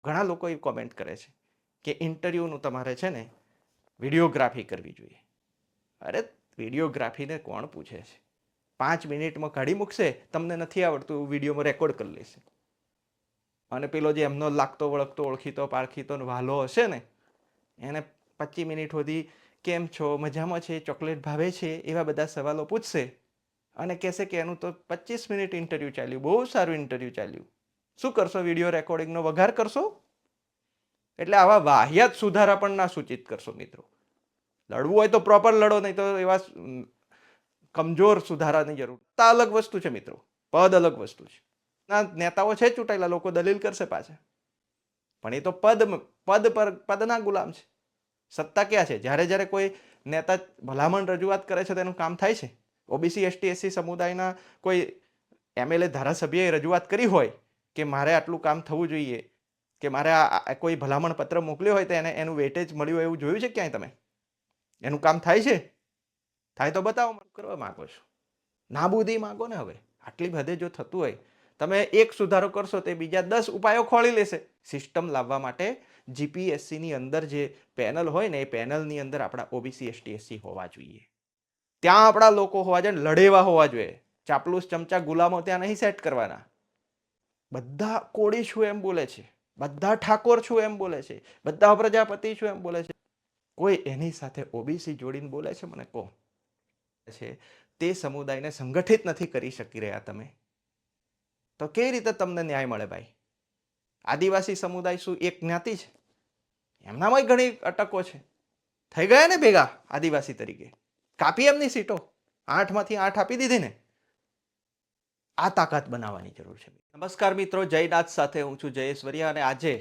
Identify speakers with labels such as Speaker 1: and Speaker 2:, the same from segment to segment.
Speaker 1: ઘણા લોકો એ કોમેન્ટ કરે છે કે ઇન્ટરવ્યૂનું તમારે છે ને વિડીયોગ્રાફી કરવી જોઈએ. અરે વિડીયોગ્રાફીને કોણ પૂછે છે? 5 મિનિટમાં કાઢી મૂકશે, તમને નથી આવડતું વિડીયોમાં રેકોર્ડ કરી લેશે. અને પેલો જે એમનો લાગતો વળગતો ઓળખીતો પારખીતો વાલો હશે ને, એને 25 મિનિટ સુધી કેમ છો, મજામાં છે, ચોકલેટ ભાવે છે, એવા બધા સવાલો પૂછશે અને કહેશે કે એનું તો 25 મિનિટ ઇન્ટરવ્યૂ ચાલ્યું, બહુ સારું ઇન્ટરવ્યૂ ચાલ્યું. શું કરશો? વિડીયો રેકોર્ડિંગનો વઘાર કરશો? એટલે આવા વાહિયાત સુધારા પણ ના સૂચિત કરશો મિત્રો. લડવું હોય તો પ્રોપર લડો, નહીં તો એવા કમજોર સુધારાની જરૂર. તો અલગ વસ્તુ છે મિત્રો, પદ અલગ વસ્તુ છે. ના નેતાઓ છે ચૂંટાયેલા, લોકો દલીલ કરશે પાછા, પણ એ તો પદના ગુલામ છે. સત્તા ક્યાં છે? જ્યારે જ્યારે કોઈ નેતા ભલામણ રજૂઆત કરે છે તો એનું કામ થાય છે. ઓબીસી એસટી એસસી સમુદાયના કોઈ એમએલએ ધારાસભ્યએ રજૂઆત કરી હોય કે મારે આટલું કામ થવું જોઈએ, કે મારે આ કોઈ ભલામણ પત્ર મોકલ્યો હોય તો એને એનું વેટેજ મળ્યું હોય, એવું જોયું છે ક્યાંય તમે? એનું કામ થાય છે? થાય તો બતાવો. કરવા માંગો છો? નાબૂદી માંગો ને. હવે આટલી હદે જો થતું હોય, તમે એક સુધારો કરશો તે બીજા 10 ઉપાયો ખોળી લેશે. સિસ્ટમ લાવવા માટે જીપીએસસીની અંદર જે પેનલ હોય ને, એ પેનલની અંદર આપણા ઓબીસી એસટી એસસી હોવા જોઈએ. ત્યાં આપણા લોકો હોવા જોઈએ, લડેવા હોવા જોઈએ. ચાપલુસ ચમચા ગુલામો ત્યાં નહીં સેટ કરવાના. બધા કોળી છું એમ બોલે છે, બધા ઠાકોર છું એમ બોલે છે, બધા પ્રજાપતિ છું એમ બોલે છે. કોઈ એની સાથે ઓબીસી જોડીને બોલે છે? મને કહો. છે તે સમુદાયને સંગઠિત નથી કરી શકી રહ્યા તમે, તો કેવી રીતે તમને ન્યાય મળે ભાઈ? આદિવાસી સમુદાય શું એક જ્ઞાતિ છે? એમનામાં ઘણી અટકો છે. થઈ ગયા ને ભેગા આદિવાસી તરીકે, કાપી એમની સીટો, 8માંથી 8 આપી દીધી ને. આ તાકાત બનાવવાની જરૂર છે. નમસ્કાર મિત્રો, જયનાથ સાથે હું છું જયેશ વરિયા, અને આજે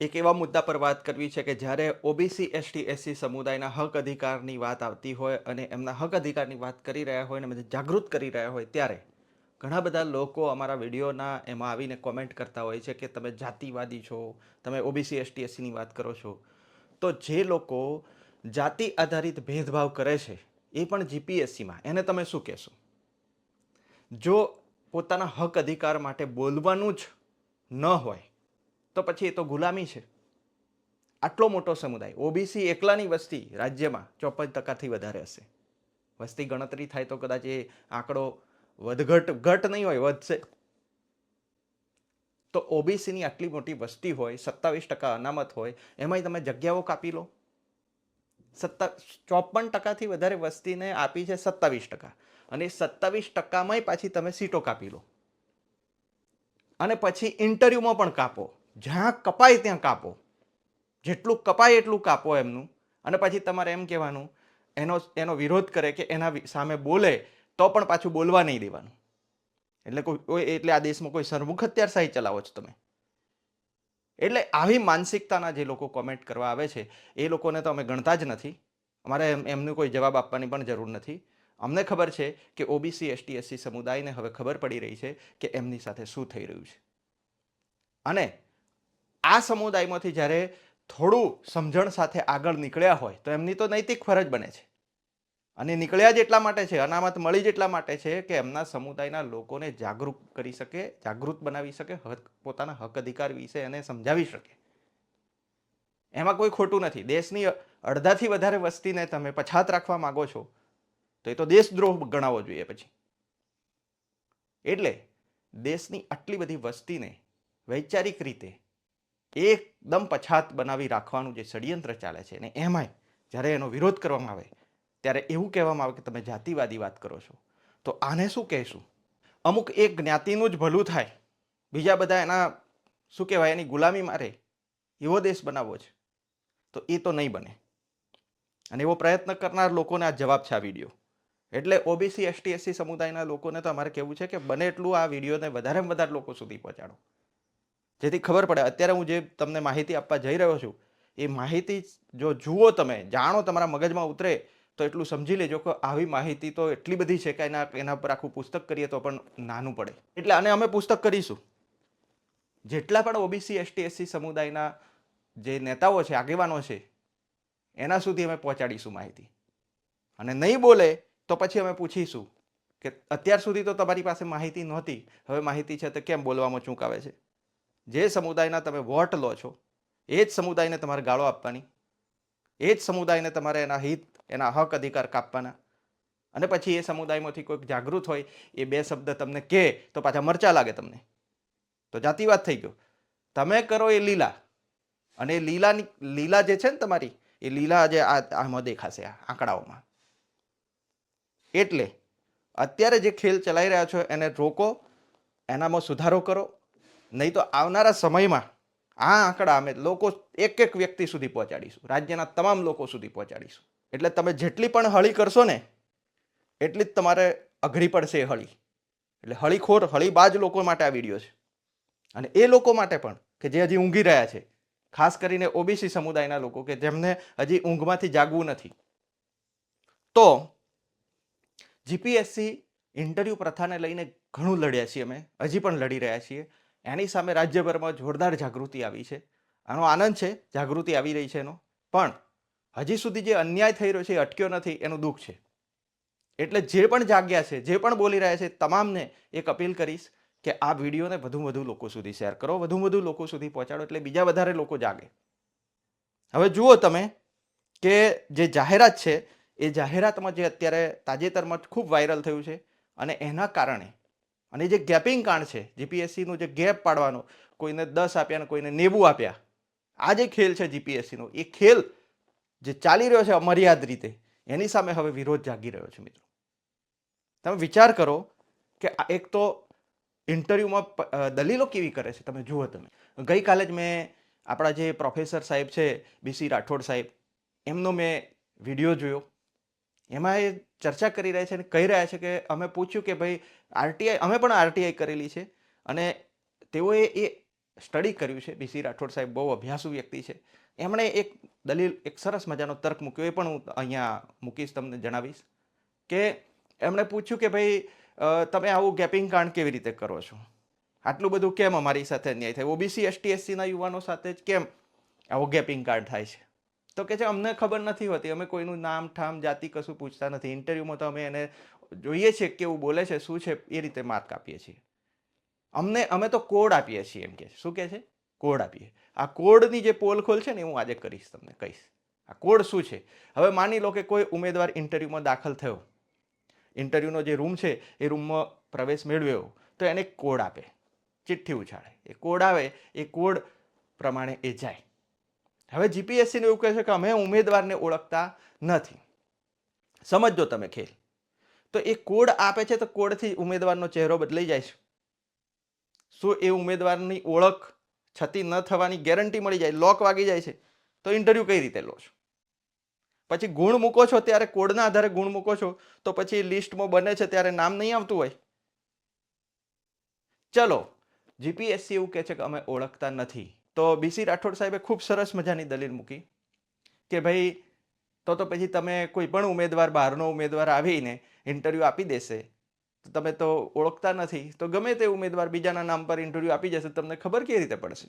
Speaker 1: એક એવા મુદ્દા પર વાત કરવી છે કે જ્યારે ઓબીસી એસટી એસસી સમુદાયના હક અધિકારની વાત આવતી હોય અને એમના હક અધિકારની વાત કરી રહ્યા હોય અને જાગૃત કરી રહ્યા હોય, ત્યારે ઘણા બધા લોકો અમારા વિડીયોના એમાં આવીને કોમેન્ટ કરતા હોય છે કે તમે જાતિવાદી છો, તમે ઓબીસી એસટી એસસીની વાત કરો છો. તો જે લોકો જાતિ આધારિત ભેદભાવ કરે છે, એ પણ જીપીએસસીમાં, એને તમે શું કહેશો? જો પોતાના હક અધિકાર માટે બોલવાનું જ ન હોય તો પછી એ તો ગુલામી છે. આટલો મોટો સમુદાય, ઓબીસી એકલાની વસ્તી રાજ્યમાં 54% વધારે હશે. વસ્તી ગણતરી થાય તો કદાચ એ આંકડો ઘટ નહીં હોય, વધશે. તો ઓબીસીની આટલી મોટી વસ્તી હોય, 27% અનામત હોય, એમાંય તમે જગ્યાઓ કાપી લો. 54%થી વધારે વસ્તીને આપી છે 27%, અને 27%માંય પાછી તમે સીટો કાપી લો. અને પછી ઇન્ટરવ્યુમાં પણ કાપો, જ્યાં કપાય ત્યાં કાપો, જેટલું કપાય એટલું કાપો એમનું. અને પછી તમારે એમ કહેવાનું, એનો વિરોધ કરે કે એના સામે બોલે તો પણ પાછું બોલવા નહીં દેવાનું. એટલે આ દેશમાં કોઈ સરમુખ હત્યારશાહી ચલાવો છો તમે. એટલે આવી માનસિકતાના જે લોકો કોમેન્ટ કરવા આવે છે, એ લોકોને તો અમે ગણતા જ નથી. અમારે એમનું કોઈ જવાબ આપવાની પણ જરૂર નથી. અમને ખબર છે કે ઓબીસી એસટી એસસી સમુદાયને હવે ખબર પડી રહી છે કે એમની સાથે શું થઈ રહ્યું છે. અને આ સમુદાયમાંથી જ્યારે થોડું સમજણ સાથે આગળ નીકળ્યા હોય તો એમની તો નૈતિક ફરજ બને છે. અને નીકળ્યા જ એટલા માટે છે, અનામત મળી જ એટલા માટે છે કે એમના સમુદાયના લોકોને જાગૃત કરી શકે, જાગૃત બનાવી શકે, પોતાના હક અધિકાર વિશે એને સમજાવી શકે. એમાં કોઈ ખોટું નથી. દેશની અડધાથી વધારે વસ્તીને તમે પછાત રાખવા માંગો છો તો એ તો દેશદ્રોહ ગણાવવો જોઈએ પછી. એટલે દેશની આટલી બધી વસ્તીને વૈચારિક રીતે એકદમ પછાત બનાવી રાખવાનું જે ષડયંત્ર ચાલે છે, અને એમાંય જ્યારે એનો વિરોધ કરવામાં આવે ત્યારે એવું કહેવામાં આવે કે તમે જાતિવાદી વાત કરો છો. તો આને શું કહેશું? અમુક એક જ્ઞાતિનું જ ભલું થાય, બીજા બધા એના શું કહેવાય, એની ગુલામી મારે, એવો દેશ બનાવવો છે તો એ તો નહીં બને. અને એવો પ્રયત્ન કરનાર લોકોને આ જવાબ છે આ વિડીયો. એટલે ઓબીસી એસટી એસસી સમુદાયના લોકોને તો અમારે કહેવું છે કે બને એટલું આ વિડીયોને વધારેમાં વધારે લોકો સુધી પહોંચાડો, જેથી ખબર પડે. અત્યારે હું જે તમને માહિતી આપવા જઈ રહ્યો છું, એ માહિતી જો જુઓ, તમે જાણો, તમારા મગજમાં ઉતરે તો એટલું સમજી લેજો કે આવી માહિતી તો એટલી બધી છે કે એના પર આખું પુસ્તક કરીએ તો પણ નાનું પડે. એટલે આને અમે પુસ્તક કરીશું. જેટલા પણ ઓબીસી એસટી એસસી સમુદાયના જે નેતાઓ છે, આગેવાનો છે, એના સુધી અમે પહોંચાડીશું માહિતી. અને નહીં બોલે તો પછી અમે પૂછીશું કે અત્યાર સુધી તો તમારી પાસે માહિતી નહોતી, હવે માહિતી છે તો કેમ બોલવામાં ચૂંક આવે છે? જે સમુદાયના તમે વોટ લો છો એ જ સમુદાયને તમારે ગાળો આપવાની, એ જ સમુદાયને તમારે એના હિત, એના હક અધિકાર કાપવાના. અને પછી એ સમુદાયમાંથી કોઈક જાગૃત હોય એ બે શબ્દ તમને કહે તો પાછા મરચા લાગે તમને. તો જાતિવાદ થઈ ગયો. તમે કરો એ લીલા, અને એ લીલા જે છે ને તમારી, એ લીલા જે આમાં દેખાશે આ આંકડાઓમાં. એટલે અત્યારે જે ખેલ ચલાવી રહ્યા છો એને રોકો, એનામાં સુધારો કરો. નહીં તો આવનારા સમયમાં આ આંકડા અમે લોકો એક એક વ્યક્તિ સુધી પહોંચાડીશું, રાજ્યના તમામ લોકો સુધી પહોંચાડીશું. એટલે તમે જેટલી પણ હળી કરશો ને એટલી જ તમારે અઘરી પડશે એ હળી. એટલે હળીખોર, હળીબાજ લોકો માટે આ વિડીયો છે. અને એ લોકો માટે પણ કે જે હજી ઊંઘી રહ્યા છે, ખાસ કરીને ઓબીસી સમુદાયના લોકો કે જેમને હજી ઊંઘમાંથી જાગવું નથી. તો જીપીએસસી ઇન્ટરવ્યૂ પ્રથાને લઈને ઘણું લડ્યા છીએ અમે, હજી પણ લડી રહ્યા છીએ. એની સામે રાજ્યભરમાં જોરદાર જાગૃતિ આવી છે. આનો આનંદ છે, જાગૃતિ આવી રહી છે એનો. પણ હજી સુધી જે અન્યાય થઈ રહ્યો છે એ અટક્યો નથી, એનું દુઃખ છે. એટલે જે પણ જાગ્યા છે, જે પણ બોલી રહ્યા છે, તમામને એક અપીલ કરીશ કે આ વિડીયોને વધુ લોકો સુધી શેર કરો, વધુ લોકો સુધી પહોંચાડો, એટલે બીજા વધારે લોકો જાગે. હવે જુઓ તમે કે જે જાહેરાત છે એ જાહેરાતમાં જે અત્યારે તાજેતરમાં ખૂબ વાયરલ થયું છે, અને એના કારણે, અને જે ગેપિંગ કાંડ છે, જીપીએસસીનું જે ગેપ પાડવાનો, કોઈને 10 આપ્યા અને કોઈને 90 આપ્યા, આ જે ખેલ છે જીપીએસસીનો, એ ખેલ જે ચાલી રહ્યો છે અમર્યાદ રીતે, એની સામે હવે વિરોધ જાગી રહ્યો છે મિત્રો. તમે વિચાર કરો કે એક તો ઇન્ટરવ્યુમાં દલીલો કેવી કરે છે તમે જુઓ. તમે ગઈકાલે જ મેં આપણા જે પ્રોફેસર સાહેબ છે બીસી રાઠોડ સાહેબ, એમનો મેં વિડીયો જોયો. એમાં એ ચર્ચા કરી રહ્યા છે અને કહી રહ્યા છે કે અમે પૂછ્યું કે ભાઈ આરટીઆઈ, અમે પણ આરટીઆઈ કરેલી છે અને તેઓએ એ સ્ટડી કર્યું છે. બીસી રાઠોડ સાહેબ બહુ અભ્યાસુ વ્યક્તિ છે. એમણે એક દલીલ, એક સરસ મજાનો તર્ક મૂક્યો, એ પણ હું અહીંયા મૂકીશ, તમને જણાવીશ. કે એમણે પૂછ્યું કે ભાઈ તમે આવું ગેપિંગ કાંડ કેવી રીતે કરો છો, આટલું બધું કેમ અમારી સાથે અન્યાય થાય, ઓબીસી એસટી એસસીના યુવાનો સાથે જ કેમ આવો ગેપિંગ કાંડ થાય છે. તો કે છે અમને ખબર નથી હોતી, અમે કોઈનું નામ ઠામ જાતિ કશું પૂછતા નથી, ઇન્ટરવ્યુમાં તો અમે એને જોઈએ છીએ કેવું બોલે છે, શું છે, એ રીતે માર્ક આપીએ છીએ. અમે તો કોડ આપીએ છીએ, એમ કે. શું કે છે? કોડ આપીએ. આ કોડની જે પોલ ખોલ છે ને, હું આજે કરીશ, તમને કહીશ આ કોડ શું છે. હવે માની લો કે કોઈ ઉમેદવાર ઇન્ટરવ્યુમાં દાખલ થયો, ઇન્ટરવ્યુનો જે રૂમ છે એ રૂમમાં પ્રવેશ મેળવ્યો, તો એને કોડ આપે, ચિઠ્ઠી ઉછાળે. એ કોડ આવે, એ કોડ પ્રમાણે એ જાય. હવે જીપીએસસીને એવું કહે છે કે અમે ઉમેદવારને ઓળખતા નથી. સમજો તમે ખેલ. તો એ કોડ આપે છે, તો કોડથી ઉમેદવારનો ચહેરો બદલાઈ જાય છે. શું એ ઉમેદવારની ઓળખ છતી ન થવાની ગેરંટી મળી જાય, લોક વાગી જાય છે, તો ઇન્ટરવ્યુ કઈ રીતે લો છો? પછી ગુણ મૂકો છો ત્યારે, કોડના આધારે ગુણ મૂકો છો, તો પછી લિસ્ટમાં બને છે ત્યારે નામ નહીં આવતું હોય. ચલો, જીપીએસસી એવું કહે છે કે અમે ઓળખતા નથી. તો બીસી રાઠોડ સાહેબે ખૂબ સરસ મજાની દલીલ મૂકી કે ભાઈ તો પછી તમે કોઈ પણ ઉમેદવાર, બહારનો ઉમેદવાર આવીને ઇન્ટરવ્યુ આપી દેશે, તો તમે તો ઓળખતા નથી, તો ગમે તે ઉમેદવાર બીજાના નામ પર ઇન્ટરવ્યુ આપી જશે, તમને ખબર કેવી રીતે પડશે?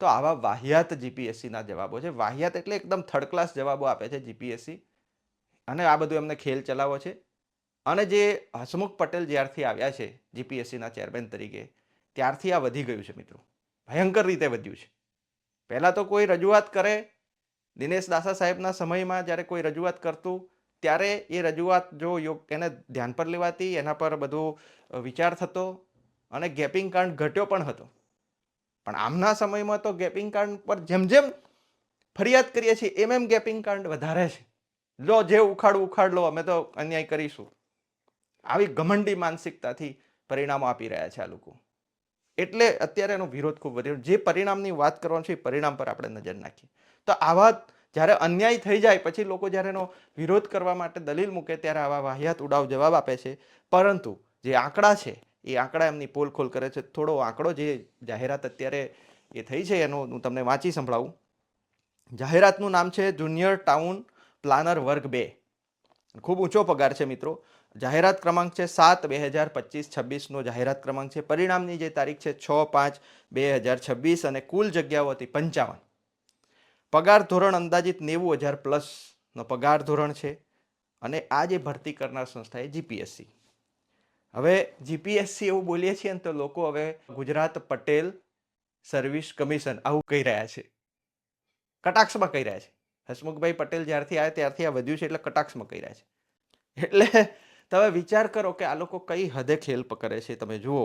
Speaker 1: તો આવા વાહિયાત જીપીએસસીના જવાબો છે. વાહિયાત એટલે એકદમ થર્ડ ક્લાસ જવાબો આપે છે જીપીએસસી. અને આ બધું એમને ખેલ ચલાવો છે. અને જે હસમુખ પટેલ જ્યારથી આવ્યા છે જીપીએસસીના ચેરમેન તરીકે, ત્યારથી આ વધી ગયું છે મિત્રો, ભયંકર રીતે વધ્યું છે. પહેલાં તો કોઈ રજૂઆત કરે, દિનેશ દાસા સાહેબના સમયમાં જ્યારે કોઈ રજૂઆત કરતું, ત્યારે એ રજૂઆત જો એને ધ્યાન પર લેવાતી, એના પર બધો વિચાર થતો, અને ગેપિંગ કાંડ ઘટ્યો પણ હતો. પણ આમના સમયમાં તો ગેપિંગ કાંડ પર જેમ જેમ ફરિયાદ કરીએ છીએ એમ ગેપિંગ કાંડ વધારે છે. લો, જે ઉખાડ લો, અમે તો અન્યાય કરીશું. આવી ઘમંડી માનસિકતાથી પરિણામો આપી રહ્યા છે આ લોકો. એટલે અત્યારે એનો વિરોધ ખૂબ વધ્યો. જે પરિણામની વાત કરવાની છે એ પરિણામ પર આપણે નજર નાખીએ તો આવા જ્યારે અન્યાય થઈ જાય પછી લોકો જ્યારે એનો વિરોધ કરવા માટે દલીલ મૂકે ત્યારે આવા વાહિયાત ઉડાવ જવાબ આપે છે. પરંતુ જે આંકડા છે એ આંકડા એમની પોલખોલ કરે છે. થોડો આંકડો જે જાહેરાત અત્યારે એ થઈ છે એનો હું તમને વાંચી સંભળાવું. જાહેરાતનું નામ છે જુનિયર ટાઉન પ્લાનર વર્ગ 2. ખૂબ ઊંચો પગાર છે મિત્રો. જાહેરાત ક્રમાંક છે 7/2025-26નો જાહેરાત ક્રમાંક છે. પરિણામની જે તારીખ છે 6/5/2026 અને કુલ જગ્યાઓ હતી 55. પગાર ધોરણ અંદાજિત 90,000 પ્લસનો પગાર ધોરણ છે. અને આ જે ભરતી કરનાર સંસ્થા એ જીપીએસસી. હવે જીપીએસસી એવું બોલીએ છીએ ને તો લોકો હવે ગુજરાત પટેલ સર્વિસ કમિશન આવું કહી રહ્યા છે, કટાક્ષમાં કહી રહ્યા છે. હસમુખભાઈ પટેલ જ્યારથી આવ્યા ત્યારથી આ વધ્યું છે એટલે કટાક્ષમાં કહી રહ્યા છે. એટલે તમે વિચાર કરો કે આ લોકો કઈ હદે ખેલ પકડે છે. તમે જુઓ,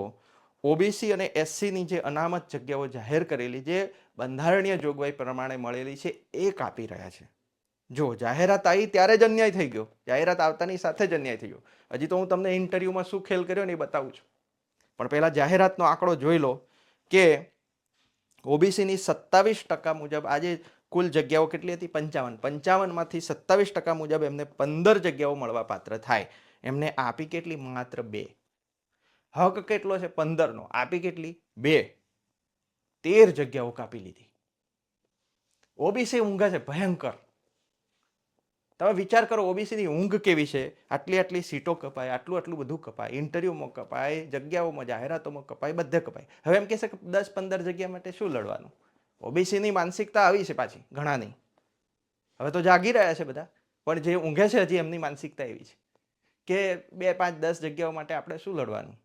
Speaker 1: ઓબીસી અને એસસીની જે અનામત જગ્યાઓ જાહેર કરેલી, જે બંધારણીય જોગવાઈ પ્રમાણે મળેલી છે, એ કાપી રહ્યા છે. જો જાહેરાત આવી ત્યારે જ અન્યાય થઈ ગયો, જાહેરાત આવતાની સાથે જ અન્યાય થઈ ગયો. હજી તો હું તમને ઇન્ટરવ્યુમાં શું ખેલ કર્યો ને એ બતાવું છું, પણ પહેલા જાહેરાતનો આંકડો જોઈ લો કે ઓબીસીની 27% મુજબ આજે કુલ જગ્યાઓ કેટલી હતી? 55. 55માંથી 27% મુજબ એમને 15 જગ્યાઓ મળવા પાત્ર થાય. એમને આપી કેટલી? માત્ર 2. હક કેટલો છે? 15નો. આપી કેટલી? 2. 13 જગ્યાઓ કાપી લીધી. ઓબીસી ઊંઘે છે ભયંકર. તમે વિચાર કરો ઓબીસીની ઊંઘ કેવી છે. આટલી આટલી સીટો કપાય, આટલું આટલું બધું કપાય, ઇન્ટરવ્યુમાં કપાય, જગ્યાઓમાં જાહેરાતોમાં કપાય, બધે કપાય. હવે એમ કહેશે કે 10-15 જગ્યા માટે શું લડવાનું? ઓબીસીની માનસિકતા આવી છે પાછી ઘણાની. હવે તો જાગી રહ્યા છે બધા, પણ જે ઊંઘે છે હજી એમની માનસિકતા એવી છે કે 2, 5, 10 જગ્યાઓ માટે આપણે શું લડવાનું?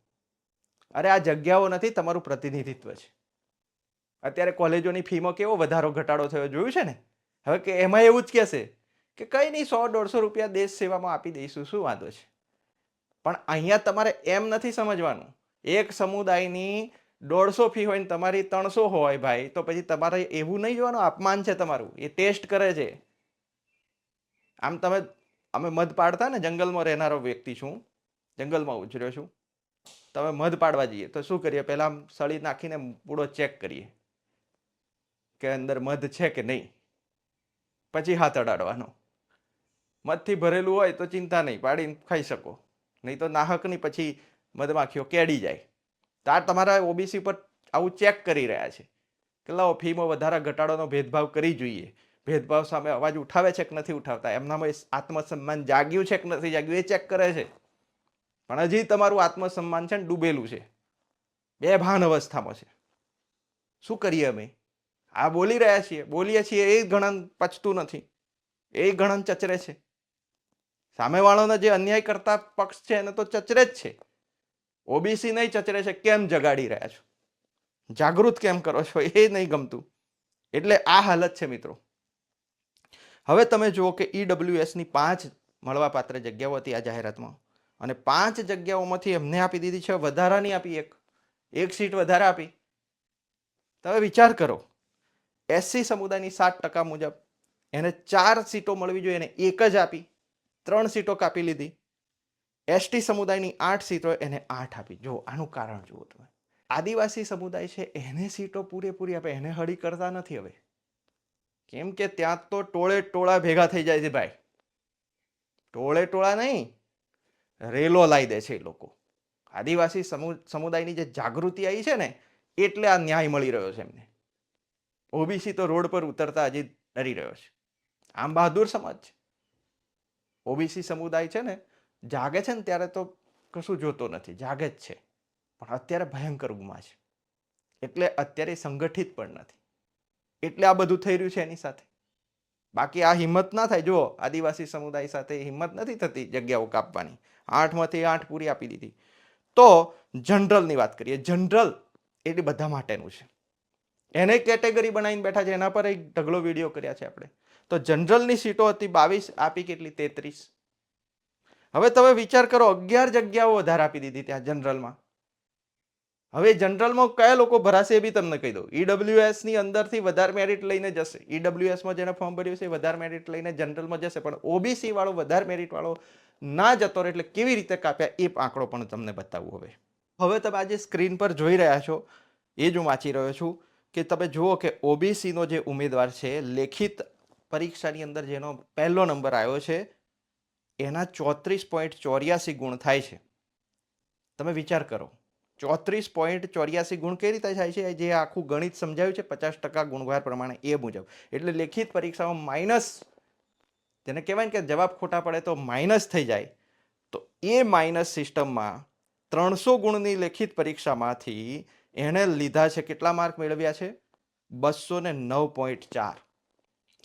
Speaker 1: અરે આ જગ્યાઓ નથી, તમારું પ્રતિનિધિત્વ છે. અત્યારે કોલેજોની ફીમાં કેવો વધારો ઘટાડો થયો જોયું છે ને? હવે કે એમાં એવું જ કહેશે કે કંઈ નહીં, 100-150 રૂપિયા દેશ સેવામાં આપી દઈશું, શું વાંધો છે? પણ અહીંયા તમારે એમ નથી સમજવાનું. એક સમુદાયની 150 ફી હોય ને તમારી 300 હોય ભાઈ, તો પછી તમારે એવું નહીં જોવાનું અપમાન છે તમારું. એ ટેસ્ટ કરે છે. આમ અમે મધ પાડતા ને, જંગલમાં રહેનારો વ્યક્તિ છું, જંગલમાં ઉછર્યો છું. તમે મધ પાડવા જઈએ તો શું કરીએ? પહેલા આમ સળી નાખીને પૂરો ચેક કરીએ કે અંદર મધ છે કે નહીં, પછી હાથ અડાડવાનો. મધથી ભરેલું હોય તો ચિંતા નહીં, પાડીને ખાઈ શકો, નહીં તો નાહકની પછી મધમાખીઓ કેડી જાય. તો આ તમારા ઓબીસી પર આવું ચેક કરી રહ્યા છે કે લાવો ફીમાં વધારા ઘટાડોનો ભેદભાવ કરી જોઈએ. ભેદભાવ સામે અવાજ ઉઠાવે છે કે નથી ઉઠાવતા, એમનામાં આત્મસન્માન જાગ્યું છે કે નથી જાગ્યું એ ચેક કરે છે. પણ હજી તમારું આત્મસન્માન છે ને ડૂબેલું છે, બેભાન અવસ્થામાં છે. શું કરીએ અમે? આ બોલી રહ્યા છીએ, બોલીએ છીએ, એ ગણન પચતું નથી, એ ગણન ચચરે છે. સામેવાળાનો જે અન્યાય કરતા પક્ષ છે એને તો ચચરે જ છે. ઓબીસી નહીં ચચરે છે. કેમ જગાડી રહ્યા છો? જાગૃત કેમ કરો છો? એ નહીં ગમતું. એટલે આ હાલત છે મિત્રો. હવે તમે જુઓ કે ઈડબ્લ્યુએસની 5 મળવાપાત્ર જગ્યાઓ હતી આ જાહેરાતમાં, અને 5 જગ્યાઓમાંથી એમને આપી દીધી છે વધારાની આપી, એક સીટ વધારે આપી. તમે વિચાર કરો, એસસી સમુદાયની 7% મુજબ એને 4 સીટો મળવી જોઈએ, એને 1 જ આપી, 3 સીટો કાપી લીધી. એસટી સમુદાયની 8 સીટો, એને 8 આપી. જો આનું કારણ જુઓ તમે. આદિવાસી સમુદાય છે એને સીટો પૂરેપૂરી આપે, એને હળી કરતા નથી હવે. કેમ કે ત્યાં તો ટોળે ટોળા ભેગા થઈ જાય છે ભાઈ. ટોળે ટોળા નહીં, રેલો લાવી દે છે એ લોકો. આદિવાસી સમુદાયની જે જાગૃતિ આવી છે ને, એટલે આ ન્યાય મળી રહ્યો છે એમને. ઓબીસી તો રોડ પર ઉતરતા હજી ડરી રહ્યો છે. આમ બહાદુર સમાજ છે. ઓબીસી સમુદાય છે ને, જાગે છે ને ત્યારે તો કશું જોતો નથી, જાગે જ છે. પણ અત્યારે ભયંકર ઊંઘમાં છે. એટલે અત્યારે સંગઠિત પણ નથી. એટલે આ બધું થઈ રહ્યું છે એની સાથે. બાકી આ હિંમત ના થાય. જુઓ, આદિવાસી સમુદાય સાથે હિંમત નથી થતી જગ્યાઓ કાપવાની. 8માંથી 8 પૂરી આપી દીધી. તો જનરલની વાત કરીએ. જનરલ એટલે બધા માટેનું છે. એને કેટેગરી બનાવીને બેઠા છે. એના પર એક ઢગલો વિડીયો કર્યા છે આપણે. તો જનરલની સીટો હતી 22, આપી કેટલી? 33. હવે તમે વિચાર કરો, 11 જગ્યાઓ વધારે આપી દીધી ત્યાં જનરલમાં. હવે જનરલમાં કયા લોકો ભરાશે એ બી તમને કહી દઉં. ઈડબ્લ્યુએસ ની અંદરથી વધારે મેરિટ લઈને જશે. ઈડબ્લ્યુએસમાં જેને ફોર્મ ભર્યું છે વધારે મેરિટ લઈને જનરલમાં જશે, પણ ઓબીસી વાળો વધારે મેરિટ વાળો ના જતો રહે. એટલે કેવી રીતે કાપ્યા એ આંકડો પણ તમને બતાવું. હવે તમે આજે સ્ક્રીન પર જોઈ રહ્યા છો એ જ હું વાંચી રહ્યો છું કે તમે જુઓ કે ઓબીસીનો જે ઉમેદવાર છે, લેખિત પરીક્ષાની અંદર જેનો પહેલો નંબર આવ્યો છે, એના 34.84 ગુણ થાય છે. તમે વિચાર કરો, 34.84 ગુણ કઈ રીતે થાય છે? જે આખું ગણિત સમજાવ્યું છે 50% ગુણભાર પ્રમાણે એ મુજબ. એટલે લેખિત પરીક્ષામાં માઇનસ, જેને કહેવાય ને કે જવાબ ખોટા પડે તો માઇનસ થઈ જાય, તો એ માઇનસ સિસ્ટમમાં 300 ગુણની લેખિત પરીક્ષામાંથી એણે લીધા છે, કેટલા માર્ક મેળવ્યા છે? 209.4.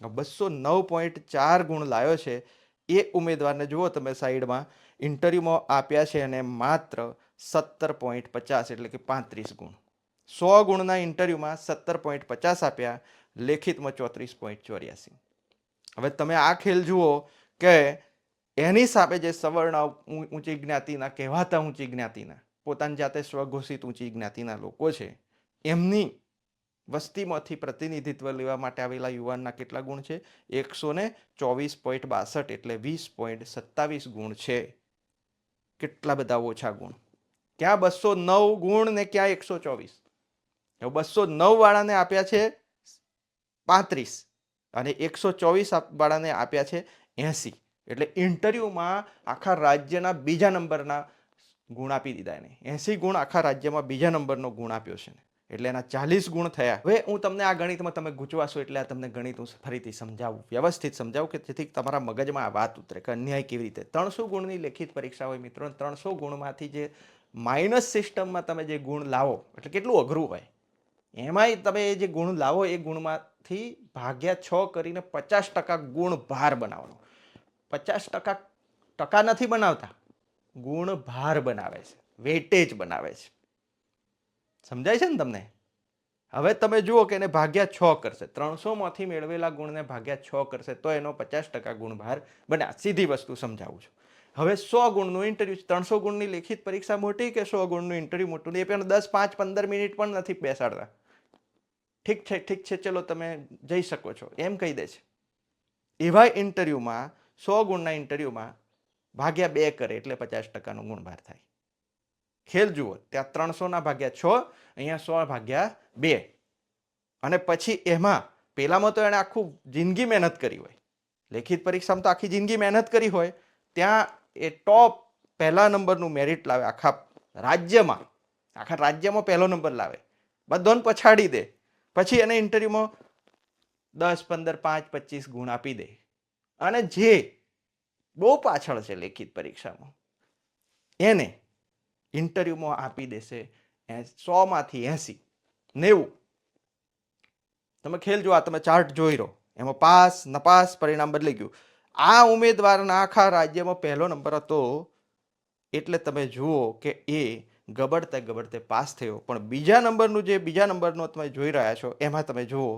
Speaker 1: 209.4 ગુણ લાવ્યો છે એ ઉમેદવારને જુઓ તમે સાઈડમાં, ઇન્ટરવ્યુમાં આપ્યા છે અને માત્ર 17.50 એટલે કે 35 ગુણ. 100 ગુણના ઇન્ટરવ્યુમાં 17.50 આપ્યા, લેખિતમાં 34.84. હવે તમે આ ખેલ જુઓ કે એની સામે જે સવર્ણ ઊંચી જ્ઞાતિના કહેવાતા ઊંચી જ્ઞાતિના પોતાની જાતે સ્વઘોષિત ઊંચી જ્ઞાતિના લોકો છે, એમની વસ્તીમાંથી પ્રતિનિધિત્વ લેવા માટે આવેલા યુવાનના કેટલા ગુણ છે? 124.62 એટલે 20.27 ગુણ છે. કેટલા બધા ઓછા ગુણ. ક્યાં 209 ગુણ ને ક્યાં 124. 209 વાળાને આપ્યા છે 35 અને 124 વાળાને આપ્યા છે 80. એટલે ઇન્ટરવ્યુમાં આખા રાજ્યના બીજા નંબરના ગુણ આપી દીધા એને. 80 ગુણ આખા રાજ્યમાં બીજા નંબરનો ગુણ આપ્યો છે, એટલે એના 40 ગુણ થયા. હવે હું તમને આ ગણિતમાં તમે ગૂંચવાશો એટલે આ તમને ગણિત હું ફરીથી સમજાવું, વ્યવસ્થિત સમજાવું કે જેથી તમારા મગજમાં આ વાત ઉતરે કે અન્યાય કેવી રીતે. 300 ગુણની લેખિત પરીક્ષા હોય મિત્રો, 300 ગુણમાંથી જે માઇનસ સિસ્ટમમાં તમે જે ગુણ લાવો એટલે કેટલું અઘરું હોય. એમાંય તમે જે ગુણ લાવો એ ગુણમાંથી ભાગ્યા 6 કરીને 50% ગુણ ભાર બનાવવાનો. 50% ટકા નથી બનાવતા, ગુણ ભાર બનાવે છે, વેટેજ બનાવે છે. સમજાય છે ને તમને? હવે તમે જુઓ કે એને ભાગ્યા 6 કરશે, 300માંથી મેળવેલા ગુણને ભાગ્યા 6 કરશે તો એનો 50% ગુણભાર બને. સીધી વસ્તુ સમજાવું છું. હવે 100 ગુણનું ઇન્ટરવ્યુ, 300 ગુણની લેખિત પરીક્ષા મોટી કે 100 ગુણનું ઇન્ટરવ્યુ મોટું? એ પણ 10, 5, 15 મિનિટ પણ નથી બેસાડતા. ઠીક છે ચલો તમે જઈ શકો છો એમ કહી દે છે. એવા ઇન્ટરવ્યુમાં 100 ગુણના ઇન્ટરવ્યુમાં ભાગ્યા 2 કરે એટલે 50%નો ગુણભાર થાય. ખેલ જુઓ, ત્યાં 300 ભાગ્યા 6, અહીંયા 100 ભાગ્યા 2. અને પછી એમાં પેલામાં તો એને આખું જિંદગી મહેનત કરી હોય, લેખિત પરીક્ષામાં તો આખી જિંદગી મહેનત કરી હોય, ત્યાં એ ટોપ પહેલા નંબરનું મેરિટ લાવે આખા રાજ્યમાં પહેલો નંબર લાવે, બધાને પછાડી દે. પછી એને ઇન્ટરવ્યુમાં 10, 15, 5, 25 ગુણ આપી દે. અને જે બહુ પાછળ છે લેખિત પરીક્ષામાં એને ઇન્ટરવ્યુમાં આપી દેશે 100માંથી 80, 90. તમે ખેલ જો, આ તમે ચાર્ટ જોઈ રહો, એમાં પાસ નપાસ પરિણામ બદલાઈ ગયું. આ ઉમેદવારના આખા રાજ્યમાં પહેલો નંબર હતો એટલે તમે જુઓ કે એ ગબડતે પાસ થયો. પણ બીજા નંબરનો તમે જોઈ રહ્યા છો એમાં તમે જુઓ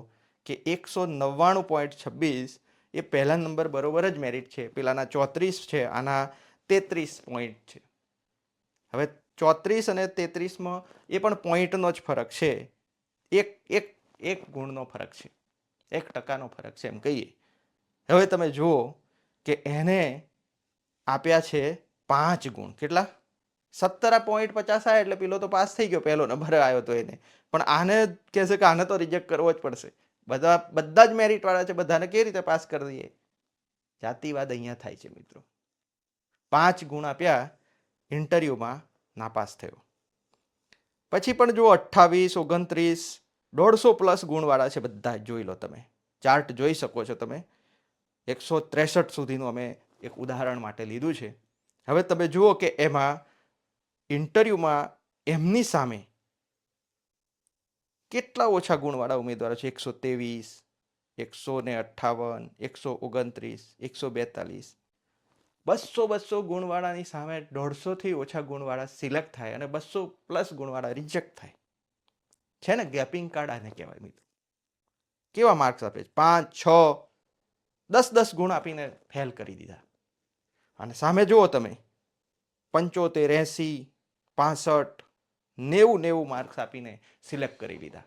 Speaker 1: કે 199.26 એ પહેલા નંબર બરોબર જ મેરિટ છે. પેલાના 34 છે, આના 33 પોઈન્ટ છે. હવે 34 અને 33માં એ પણ પોઈન્ટનો જ ફરક છે, એક ગુણનો ફરક છે, 1% ફરક છે એમ કહીએ. હવે તમે જુઓ કે એને આપ્યા છે 5 ગુણ. કેટલા? 17.50 આવ્યા એટલે પેલો તો પાસ થઈ ગયો, પહેલો નંબર આવ્યો તો એને. પણ આને કહેશે કે આને તો રિજેક્ટ કરવો જ પડશે, બધા જ મેરિટ વાળા છે, બધાને કેવી રીતે પાસ કરી દઈએ? જાતિવાદ અહીંયા થાય છે મિત્રો. 5 ગુણ આપ્યા, ઇન્ટરવ્યુમાં નાપાસ થયો. પછી પણ જુઓ 28, 29, 150+ ગુણવાળા છે બધા. જોઈ લો તમે, ચાર્ટ જોઈ શકો છો તમે. 163 સુધીનું અમે એક ઉદાહરણ માટે લીધું છે. હવે તમે જુઓ કે એમાં ઇન્ટરવ્યુમાં એમની સામે કેટલા ઓછા ગુણવાળા ઉમેદવારો છે? 123, 158, 129, 142. 200 ગુણવાળાની સામે 150થી ઓછા ગુણવાળા સિલેક્ટ થાય અને 200+ ગુણવાળા રિજેક્ટ થાય. છે ને ગેપિંગ કાર્ડ આને કહેવાય મિત્રો. કેવા માર્ક્સ આપે છે? 5, 6, 10 ગુણ આપીને ફેલ કરી દીધા. અને સામે જુઓ તમે 75, 80, 65, 90 માર્ક્સ આપીને સિલેક્ટ કરી લીધા.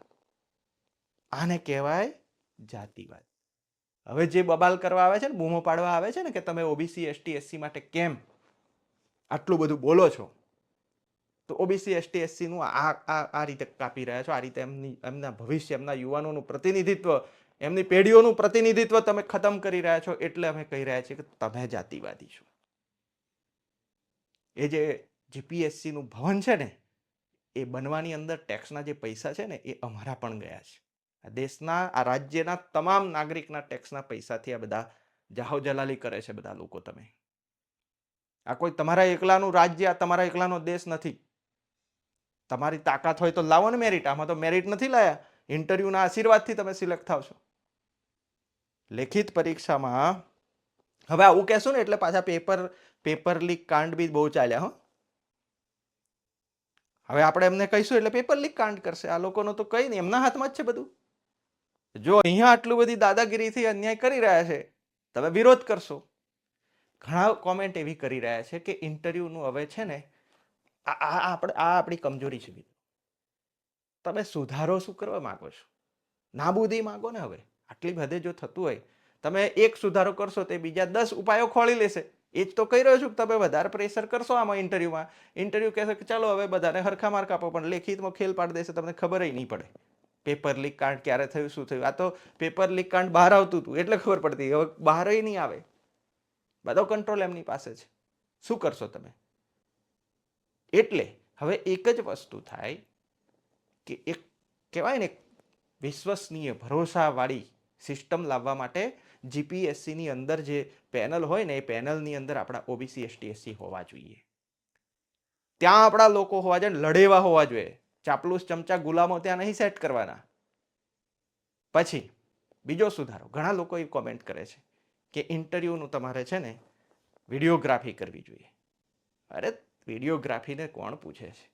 Speaker 1: આને કહેવાય જાતિવાદ. હવે જે બબાલ કરવા આવે છે ને, બૂમો પાડવા આવે છે ને કે તમે ઓબીસી, એસટી, એસસી માટે કેમ આટલું બધું બોલો છો, તો ઓબીસી, એસટી, એસસી નું આ રીતે કાપી રહ્યા છો, આ રીતે એમના ભવિષ્ય, એમના યુવાનોનું પ્રતિનિધિત્વ, એમની પેઢીઓનું પ્રતિનિધિત્વ તમે ખતમ કરી રહ્યા છો. એટલે અમે કહી રહ્યા છીએ કે તમે જાતિવાદી છો. એ જે જીપીએસસી નું ભવન છે ને, એ બનવાની અંદર ટેક્સના જે પૈસા છે ને એ અમારા પણ ગયા છે. આ દેશના, આ રાજ્યના તમામ નાગરિકના ટેક્સના પૈસાથી આ બધા જાહો જલાલી કરે છે બધા લોકો. તમે આ કોઈ તમારા એકલાનું રાજ્ય, આ તમારા એકલાનો દેશ નથી. તમારી તાકાત હોય તો લાવો ને મેરિટ. આમાં તો મેરિટ નથી લાયા, ઇન્ટરવ્યુના આશીર્વાદથી તમે સિલેક્ટ થાવ છો. લેખિત પરીક્ષામાં હવે આવું કહેશું ને એટલે પાછા પેપર લીક કાંડ બી બહુ ચાલ્યા. હો, હવે આપણે એમને કહીશું એટલે પેપર લીક કાંડ કરશે. આ લોકોનો તો કઈ નહીં, એમના હાથમાં જ છે બધું. જો અહીંયા આટલું બધી દાદાગીરીથી અન્યાય કરી રહ્યા છે, તમે વિરોધ કરશો. ઘણા કોમેન્ટ એવી કરી રહ્યા છે કે ઇન્ટરવ્યુનું હવે છે ને આ આપણી કમજોરી છે મિત્રો. તમે સુધારો શું કરવા માંગો છો? નાબૂદી માંગો ને. હવે આટલી હદે જો થતું હોય, તમે એક સુધારો કરશો તે બીજા 10 ઉપાયો ખોળી લેશે. એ જ તો કહી રહ્યો છું કે તમે વધારે પ્રેશર કરશો આમાં ઇન્ટરવ્યુમાં. ઇન્ટરવ્યુ કહેશે કે ચાલો હવે બધાને હરખા માર્ક આપો, પણ લેખિતમાં ખેલ પાડી દેશે, તમને ખબર નહીં પડે પેપર લીક કાંડ ક્યારે થયું, શું થયું. આ તો પેપર લીક કાંડ બહાર આવતું હતું એટલે ખબર પડતી, હવે બહાર નહીં આવે. બધો કંટ્રોલ એમની પાસે છે. શું કરશો તમે? એટલે હવે એક જ વસ્તુ થાય કે એક કહેવાય ને વિશ્વસનીય ભરોસાવાળી સિસ્ટમ લાવવા માટે જીપીએસસીની અંદર જે પેનલ હોય ને, એ પેનલની અંદર આપણા ઓબીસી એસટી એસસી હોવા જોઈએ. ત્યાં આપણા લોકો હોવા જોઈએ, લડેવા હોવા જોઈએ. ચાપલુસ ચમચા ગુલામો ત્યાં નહીં સેટ કરવાના. પછી બીજો સુધારો, ઘણા લોકો એ કોમેન્ટ કરે છે કે ઇન્ટરવ્યુનું તમારે છે ને વિડીયોગ્રાફી કરવી જોઈએ. અરે વિડીયોગ્રાફીને કોણ પૂછે છે?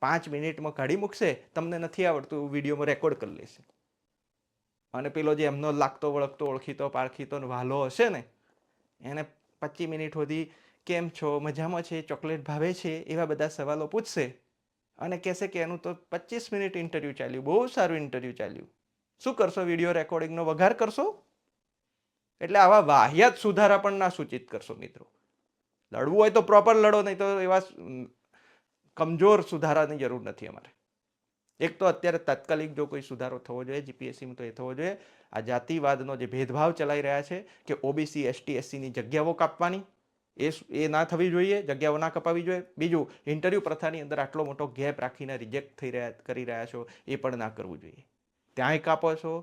Speaker 1: 5 મિનિટમાં કાઢી મૂકશે, તમને નથી આવડતું વિડીયોમાં રેકોર્ડ કરી લેશે. અને પેલો જે એમનો લાગતો વળગતો ઓળખીતો પારખીતો વહાલો હશે ને, એને 25 મિનિટ સુધી કેમ છો, મજામાં છે, ચોકલેટ ભાવે છે, એવા બધા સવાલો પૂછશે અને કહેશે કે એનું તો 25 મિનિટ ઇન્ટરવ્યૂ ચાલ્યું, બહુ સારું ઇન્ટરવ્યૂ ચાલ્યું. શું કરશો? વિડીયો રેકોર્ડિંગનો વઘાર કરશો? એટલે આવા વાહિયાત સુધારા પણ ના સૂચિત કરશો મિત્રો. લડવું હોય તો પ્રોપર લડો, નહીં તો એવા કમજોર સુધારાની જરૂર નથી અમારે. એક તો અત્યારે તાત્કાલિક જો કોઈ સુધારો થવો જોઈએ જીપીએસસીમાં, તો એ થવો જોઈએ આ જાતિવાદનો જે ભેદભાવ ચલાવી રહ્યા છે કે ઓબીસી એસટી એસસીની જગ્યાઓ કાપવાની, એ ના થવી જોઈએ, જગ્યાઓ ના કપાવી જોઈએ. બીજું, ઇન્ટરવ્યુ પ્રથાની અંદર આટલો મોટો ગેપ રાખીને રિજેક્ટ કરી રહ્યા છો, એ પણ ના કરવું જોઈએ. ત્યાંય કાપો છો,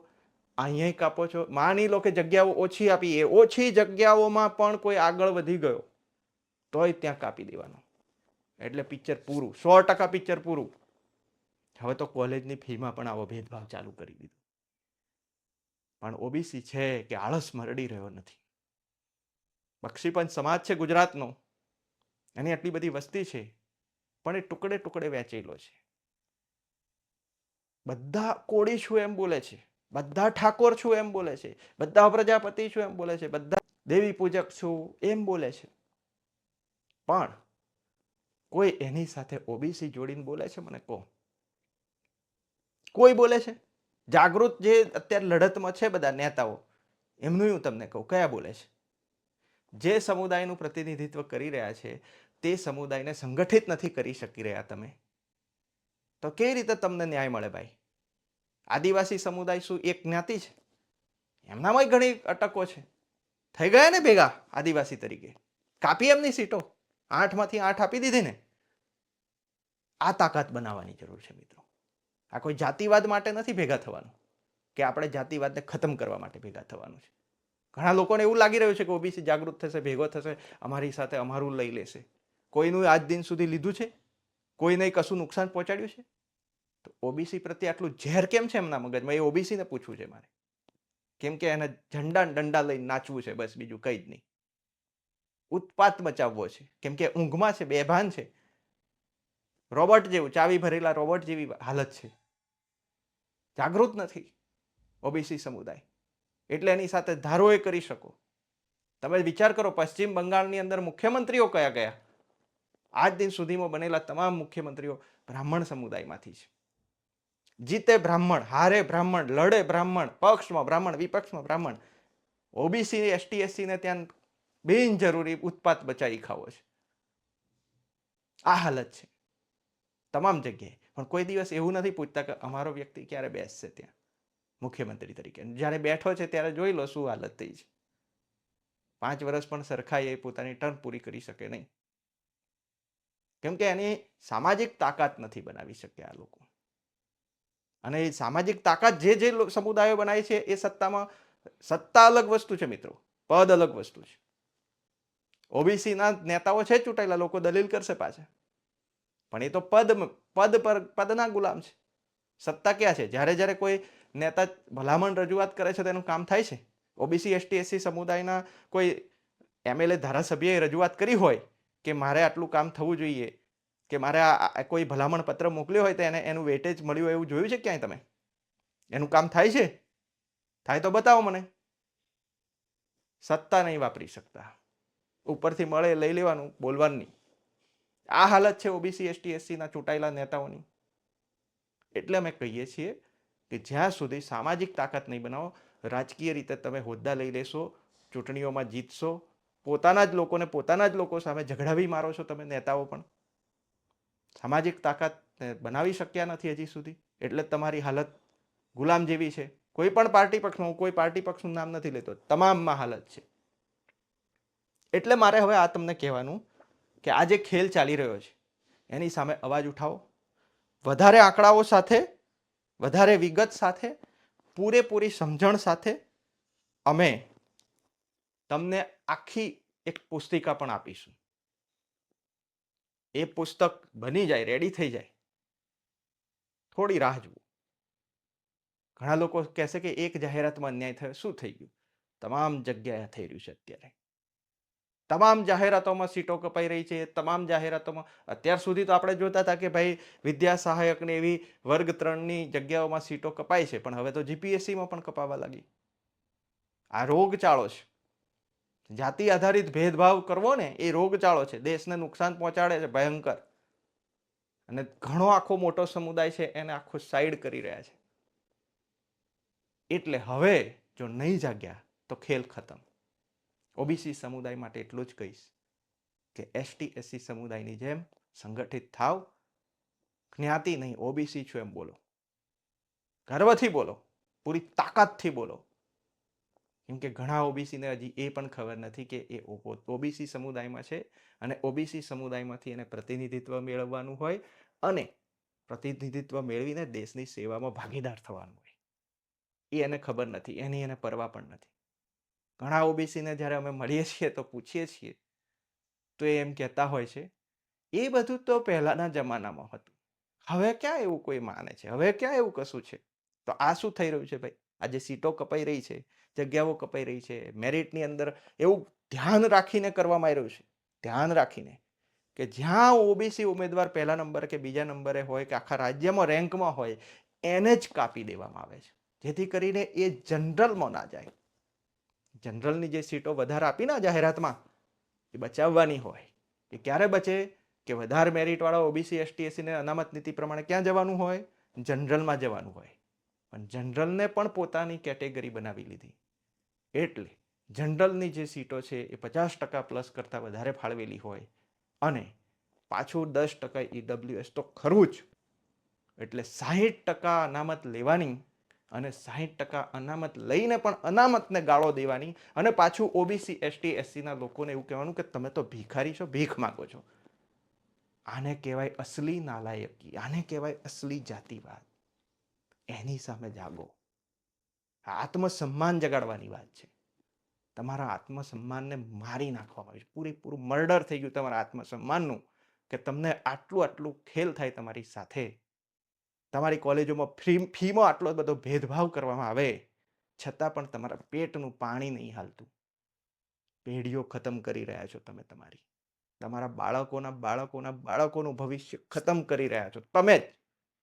Speaker 1: અહીંયા કાપો છો. માની લો કે જગ્યાઓ ઓછી આપી, એ ઓછી જગ્યાઓમાં પણ કોઈ આગળ વધી ગયો તોય ત્યાં કાપી દેવાનો. એટલે પિક્ચર પૂરું, 100% પિક્ચર પૂરું. હવે તો કોલેજની ફીમાં પણ આવો ભેદભાવ ચાલુ કરી દીધો. પણ ઓબીસી છે કે આળસમાં રડી રહ્યો નથી. બક્ષીપંચ સમાજ છે ગુજરાતનો, એની આટલી બધી વસ્તી છે, પણ એ ટુકડે ટુકડે વહેંચેલો છે. બધા કોળી છું એમ બોલે છે, બધા ઠાકોર છું એમ બોલે છે, બધા પ્રજાપતિ છું એમ બોલે છે, બધા દેવી પૂજક છું એમ બોલે છે, પણ કોઈ એની સાથે ઓબીસી જોડીને બોલે છે? મને કહો, કોઈ બોલે છે? જાગૃત જે અત્યારે લડતમાં છે બધા નેતાઓ, એમનું હું તમને કહું, કયા બોલે છે? જે સમુદાયનું પ્રતિનિધિત્વ કરી રહ્યા છે તે સમુદાયને સંગઠિત નથી કરી શકી રહ્યા તમે, તો કેવી રીતે તમને ન્યાય મળે ભાઈ? આદિવાસી સમુદાય શું એક જ્ઞાતિ છે? એમનામાં ઘણી અટકો છે. થઈ ગયા ને ભેગા આદિવાસી તરીકે, કાપી એમની સીટો, 8માંથી 8 આપી દીધી ને. આ તાકાત બનાવવાની જરૂર છે મિત્રો. આ કોઈ જાતિવાદ માટે નથી ભેગા થવાનું, કે આપણે જાતિવાદને ખતમ કરવા માટે ભેગા થવાનું છે. ઘણા લોકોને એવું લાગી રહ્યું છે કે ઓબીસી જાગૃત થશે, ભેગો થશે, અમારી સાથે અમારું લઈ લેશે. કોઈનું આજ દિન સુધી લીધું છે? કોઈને કશું નુકસાન પહોંચાડ્યું છે? તો ઓબીસી પ્રત્યે આટલું ઝેર કેમ છે એમના મગજમાં? એ ઓબીસીને પૂછવું છે મારે. કેમ કે એને ઝંડા દંડા લઈને નાચવું છે, બસ, બીજું કંઈ જ નહીં. ઉત્પાત મચાવવો છે, કેમ કે ઊંઘમાં છે, બેભાન છે. રોબોટ જેવું, ચાવી ભરેલા રોબોટ જેવી હાલત છે. જાગૃત નથી ઓબીસી સમુદાય. એટલે એની સાથે ધારો એ કરી શકો. તમે વિચાર કરો, પશ્ચિમ બંગાળની અંદર મુખ્યમંત્રીઓ કયા ગયા? આજ દિન સુધીમાં બનેલા તમામ મુખ્યમંત્રીઓ બ્રાહ્મણ સમુદાયમાંથી છે. જીતે બ્રાહ્મણ, હારે બ્રાહ્મણ, લડે બ્રાહ્મણ, પક્ષમાં બ્રાહ્મણ, વિપક્ષમાં બ્રાહ્મણ. ઓબીસી એસટી એસસીને ત્યાં બિનજરૂરી ઉત્પાત બચાવી ખાવો છે. આ હાલત છે તમામ જગ્યાએ. પણ કોઈ દિવસ એવું નથી પૂછતા કે અમારો વ્યક્તિ ક્યારે બેસશે ત્યાં મુખ્યમંત્રી તરીકે. જ્યારે બેઠો છે ત્યારે જોઈ લો શું હાલત થઈ છે. 5 વર્ષ પણ સરખાઈ એ પોતાની ટર્મ પૂરી કરી શકે નહીં, કેમ કે એની સામાજિક તાકાત નથી બનાવી શક્યા આ લોકો. અને એ સામાજિક તાકાત જે સમુદાયો બનાવી છે એ સત્તા અલગ વસ્તુ છે મિત્રો, પદ અલગ વસ્તુ છે. ઓબીસીના નેતાઓ છે ચૂંટાયેલા, લોકો દલીલ કરશે પાછા, પણ એ તો પદના ગુલામ છે. સત્તા ક્યાં છે? જ્યારે જ્યારે કોઈ નેતા ભલામણ રજૂઆત કરે છે તેનું કામ થાય છે. ઓબીસી એસટી એસસી સમુદાયના કોઈ એમએલએ ધારાસભ્યએ રજૂઆત કરી હોય કે મારે આટલું કામ થવું જોઈએ, કે મારે આ કોઈ ભલામણ પત્ર મોકલ્યો હોય તો એને એનું વેટેજ મળ્યું હોય એવું જોયું છે ક્યાંય તમે? એનું કામ થાય છે? થાય તો બતાવો મને. સત્તા નહીં વાપરી શકતા. ઉપરથી મળે લઈ લેવાનું, બોલવાનું નહીં. આ હાલત છે ઓબીસી એસટી એસસીના ચૂંટાયેલા નેતાઓની. એટલે અમે કહીએ છીએ કે જ્યાં સુધી સામાજિક તાકાત નહીં બનાવો, રાજકીય રીતે તમે હોદ્દા લઈ લેશો, ચૂંટણીઓમાં જીતશો, પોતાના જ લોકો સામે ઝઘડાવી મારો છો તમે નેતાઓ પણ. સામાજિક તાકાત બનાવી શક્યા નથી હજી સુધી, એટલે તમારી હાલત ગુલામ જેવી છે. કોઈ પણ પાર્ટી પક્ષમાં, હું કોઈ પાર્ટી પક્ષનું નામ નથી લેતો, તમામમાં હાલત છે. એટલે મારે હવે આ તમને કહેવાનું કે આ જે ખેલ ચાલી રહ્યો છે એની સામે અવાજ ઉઠાવો, વધારે આંકડાઓ સાથે, વધારે વિગત સાથે, પૂરેપૂરી સમજણ સાથે અમે તમને આખી એક પુસ્તિકા પણ આપીશું. એ પુસ્તક બની જાય, રેડી થઈ જાય, થોડી રાહ જુઓ. ઘણા લોકો કહેશે કે એક જાહેરાતમાં અન્યાય થયો, શું થઈ ગયું? તમામ જગ્યાએ થઈ રહ્યું છે અત્યારે. તમામ જાહેરાતોમાં સીટો કપાઈ રહી છે. તમામ જાહેરાતોમાં અત્યાર સુધી તો આપણે જોતા હતા કે ભાઈ વિદ્યા સહાયકને એવી વર્ગ 3ની જગ્યાઓમાં સીટો કપાય છે, પણ હવે તો જીપીએસસીમાં પણ કપાવા લાગી. આ રોગચાળો છે. જાતિ આધારિત ભેદભાવ કરવો ને એ રોગચાળો છે, દેશને નુકસાન પહોંચાડે છે ભયંકર. અને ઘણો આખો મોટો સમુદાય છે એને આખો સાઈડ કરી રહ્યા છે. એટલે હવે જો નહીં જાગ્યા તો ખેલ ખતમ. ઓબીસી સમુદાય માટે એટલું જ કહીશ કે એસટી એસસી સમુદાયની જેમ સંગઠિત થાવ, જ્ઞાતિ નહીં ઓબીસી છું એમ બોલો, ગર્વથી બોલો, પૂરી તાકાતથી બોલો. કેમ કે ઘણા ઓબીસીને હજી એ પણ ખબર નથી કે એ ઓબીસી સમુદાયમાં છે અને ઓબીસી સમુદાયમાંથી એને પ્રતિનિધિત્વ મેળવવાનું હોય અને પ્રતિનિધિત્વ મેળવીને દેશની સેવામાં ભાગીદાર થવાનું હોય. એ એને ખબર નથી, એની એને પરવા પણ નથી. ઘણા ઓબીસીને જ્યારે અમે મળીએ છીએ તો પૂછીએ છીએ તો એ એમ કહેતા હોય છે એ બધું તો પહેલાના જમાનામાં હતું, હવે ક્યાં એવું કોઈ માને છે, હવે ક્યાં એવું કશું છે. તો આ શું થઈ રહ્યું છે ભાઈ? આજે સીટો કપાઈ રહી છે, જગ્યાઓ કપાઈ રહી છે, મેરિટની અંદર એવું ધ્યાન રાખીને કરવામાં આવ્યું છે, ધ્યાન રાખીને કે જ્યાં ઓબીસી ઉમેદવાર પહેલા નંબરે કે બીજા નંબરે હોય કે આખા રાજ્યમાં રેન્કમાં હોય એને જ કાપી દેવામાં આવે છે, જેથી કરીને એ જનરલમાં ના જાય. જનરલની જે સીટો વધારે આપીને જાહેરાતમાં એ બચાવવાની હોય. એ ક્યારે બચે કે વધારે મેરિટવાળા ઓબીસી એસટી એસીને અનામત નીતિ પ્રમાણે ક્યાં જવાનું હોય? જનરલમાં જવાનું હોય. પણ જનરલને પણ પોતાની કેટેગરી બનાવી લીધી. એટલે જનરલની જે સીટો છે એ 50% પ્લસ કરતાં વધારે ફાળવેલી હોય અને પાછું 10% ઈડબ્લ્યુએસ તો ખરું જ. એટલે 60% અનામત લેવાની અને 60% અનામત લઈને પણ અનામતને ગાળો દેવાની અને પાછું ઓબીસી એસટી એસસીના લોકોને એવું કહેવાનું કે તમે તો ભિખારી છો, ભીખ માગો છો. આને કહેવાય અસલી નાલાયકી, આને કહેવાય અસલી જાતિવાદ. એની સામે જાગો. આત્મસન્માન જગાડવાની વાત છે. તમારા આત્મસન્માનને મારી નાખવામાં આવ્યું છે, પૂરેપૂરું મર્ડર થઈ ગયું તમારા આત્મસન્માનનું કે તમને આટલું ખેલ થાય તમારી સાથે. તમારી કોલેજોમાં ફીમાં આટલો બધો ભેદભાવ કરવામાં આવે છતાં પણ તમારા પેટનું પાણી નહીં હાલતું. પેઢીઓ ખતમ કરી રહ્યા છો તમે. તમારા બાળકોનું ભવિષ્ય ખતમ કરી રહ્યા છો તમે જ.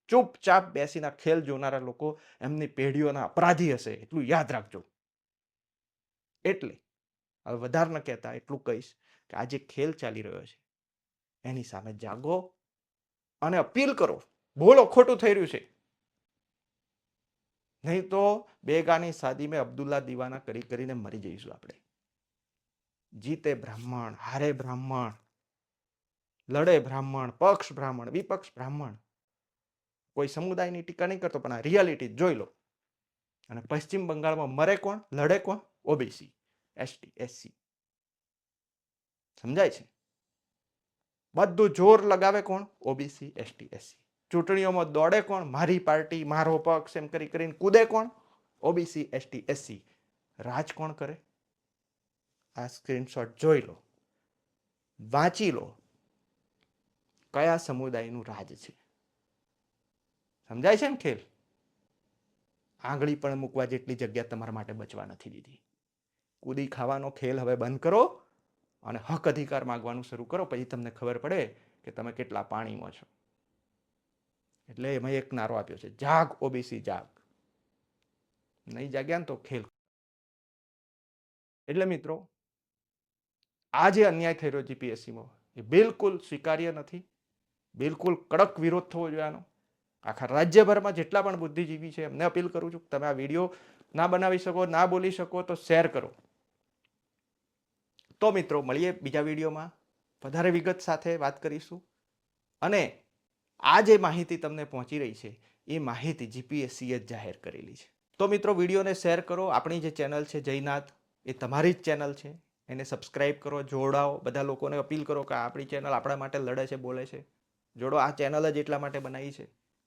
Speaker 1: ચૂપચાપ બેસીને ખેલ જોનારા લોકો એમની પેઢીઓના અપરાધી હશે, એટલું યાદ રાખજો. એટલે હવે વધારે ન કહેતા એટલું કહીશ કે આ જે ખેલ ચાલી રહ્યો છે એની સામે જાગો અને અપીલ કરો. બોલો ખોટું થઈ રહ્યું છે, નહીં તો બેગાની શાદી મેં અબ્દુલ્લા દીવાના કરીને મરી જઈશું આપણે. જીતે બ્રાહ્મણ, હારે બ્રાહ્મણ, લડે બ્રાહ્મણ, પક્ષ બ્રાહ્મણ, વિપક્ષ બ્રાહ્મણ. કોઈ સમુદાયની ટીકા નહીં કરતો, પણ આ રિયાલિટી જોઈ લો. અને પશ્ચિમ બંગાળમાં મરે કોણ, લડે કોણ? OBC ST SC. સમજાય છે? બધું જોર લગાવે કોણ? OBC ST SC. ચૂંટણીઓમાં દોડે કોણ? મારી પાર્ટી, મારો પક્ષ એમ કરીને કૂદે કોણ? OBC ST SC. રાજ કોણ કરે? આ સ્ક્રીનશોટ જોઈ લો, વાંચી લો, કયા સમુદાયનું રાજ છે. સમજાય છે ને ખેલ? આંગળી પણ મૂકવા જેટલી જગ્યા તમારા માટે બચવા નથી દીધી. કૂદી ખાવાનો ખેલ હવે બંધ કરો અને હક અધિકાર માંગવાનું શરૂ કરો. પછી તમને ખબર પડે કે તમે કેટલા પાણીમાં છો. એટલે એમાં એક નારો આપ્યો છે, જાગ ઓબીસી જાગ. નહીં જાગ્યા ને તો ખેલ. એટલે મિત્રો, આ જે અન્યાય થઈ રહ્યો જીપીએસસીમાં એ બિલકુલ સ્વીકાર્ય નથી. બિલકુલ કડક વિરોધ થવો જોઈએ આનો. આખા રાજ્યભરમાં જેટલા પણ બુદ્ધિજીવી છે એમને અપીલ કરું છું, તમે આ વિડીયો ના બનાવી શકો, ના બોલી શકો તો શેર કરો. તો મિત્રો મળીએ બીજા વિડીયોમાં, વધારે વિગત સાથે વાત કરીશું. અને આ જે માહિતી તમને પહોંચી રહી છે એ માહિતી જીપીએસસીએ જ જાહેર કરેલી છે. તો મિત્રો વિડીયોને શેર કરો. આપણી જે ચેનલ છે જયનાથ એ તમારી જ ચેનલ છે, એને સબસ્ક્રાઇબ કરો, જોડાઓ. બધા લોકોને અપીલ કરો કે આપણી ચેનલ આપણા માટે લડે છે, બોલે છે. જોડો. આ ચેનલ જ એટલા માટે બનાવી છે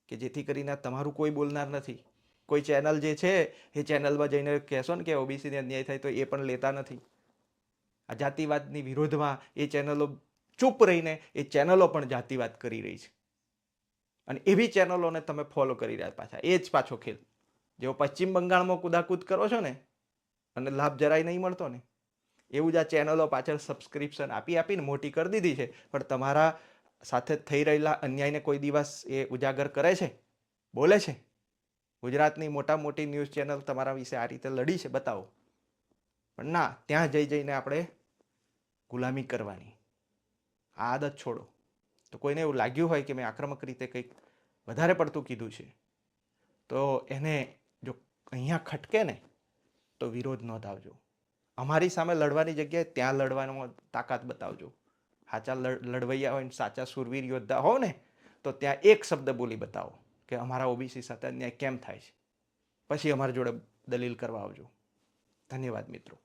Speaker 1: કે જેથી કરીને તમારું કોઈ બોલનાર નથી. કોઈ ચેનલ જે છે એ ચેનલમાં જઈને કહેશો ને કે ઓબીસીને અન્યાય થાય તો એ પણ લેતા નથી. આ જાતિવાદની વિરોધમાં એ ચેનલો ચૂપ રહીને એ ચેનલો પણ જાતિવાદ કરી રહી છે. અને એવી ચેનલોને તમે ફોલો કરી રહ્યા પાછા. એ જ પાછો ખેલ. જેવો પશ્ચિમ બંગાળમાં કુદાકૂદ કરો છો ને અને લાભ જરાય નહીં મળતો ને, એવું જ આ ચેનલો પાછળ સબસ્ક્રિપ્શન આપીને મોટી કરી દીધી છે. પણ તમારા સાથે થઈ રહેલા અન્યાયને કોઈ દિવસ એ ઉજાગર કરે છે, બોલે છે? ગુજરાતની મોટી ન્યૂઝ ચેનલ તમારા વિશે આ રીતે લડી છે, બતાવો. પણ ના, ત્યાં જઈને આપણે ગુલામી કરવાની આ આદત છોડો. તો કોઈને એવું લાગ્યું હોય કે મેં આક્રમક રીતે કંઈક વધારે પડતું કીધું છે તો એને જો અહીંયા ખટકે ને તો વિરોધ નોંધાવજો. અમારી સામે લડવાની જગ્યાએ ત્યાં લડવાનો તાકાત બતાવજો. સાચા લડવૈયા હોય ને સાચા સુરવીર યોદ્ધા હો ને તો ત્યાં એક શબ્દ બોલી બતાવો કે અમારા ઓબીસી સાથે અન્યાય કેમ થાય છે. પછી અમારી જોડે દલીલ કરવા આવજો. ધન્યવાદ મિત્રો.